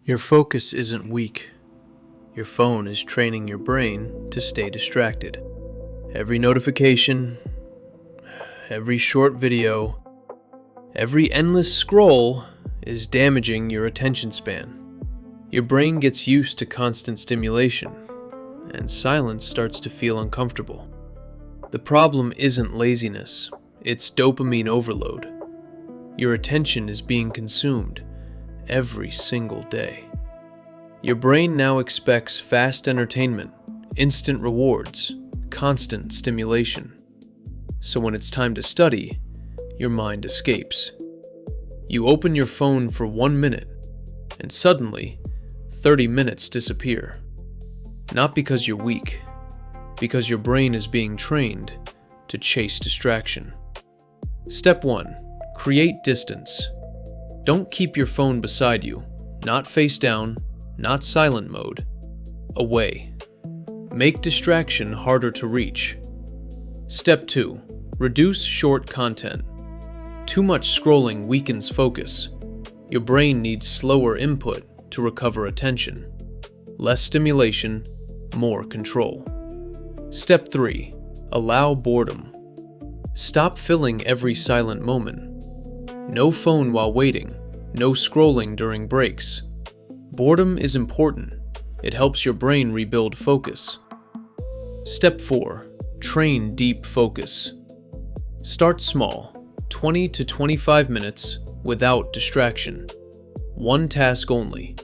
Your focus isn't weak. Your phone is training your brain to stay distracted. Every notification, every short video, every endless scroll is damaging your attention span. Your brain gets used to constant stimulation, and silence starts to feel uncomfortable. The problem isn't laziness, it's dopamine overload. Your attention is being consumed every single day. Your brain now expects fast entertainment, instant rewards, constant stimulation. So when it's time to study, your mind escapes. You open your phone for 1 minute, and suddenly, 30 minutes disappear. Not because you're weak, because your brain is being trained to chase distraction. Step 1. Create distance. Don't keep your phone beside you, not face down, not silent mode. Away. Make distraction harder to reach. Step 2. Reduce short content. Too much scrolling weakens focus. Your brain needs slower input to recover attention. Less stimulation, more control. Step 3. Allow boredom. Stop filling every silent moment. No phone while waiting, no scrolling during breaks. Boredom is important. It helps your brain rebuild focus. Step 4. Train deep focus. Start small, 20 to 25 minutes without distraction. One task only.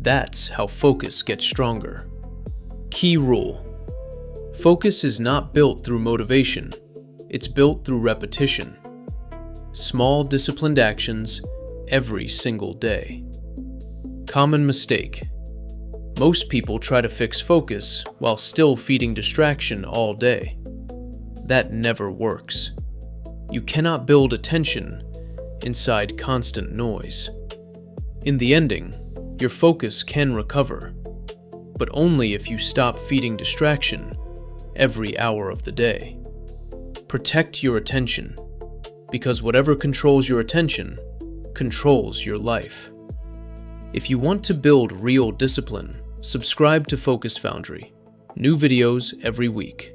That's how focus gets stronger. Key rule. Focus is not built through motivation. It's built through repetition. Small disciplined actions every single day. Common mistake. Most people try to fix focus while still feeding distraction all day. That never works. You cannot build attention inside constant noise. In the ending, your focus can recover, but only if you stop feeding distraction every hour of the day. Protect your attention, because whatever controls your attention controls your life. If you want to build real discipline, subscribe to Focus Foundry. New videos every week.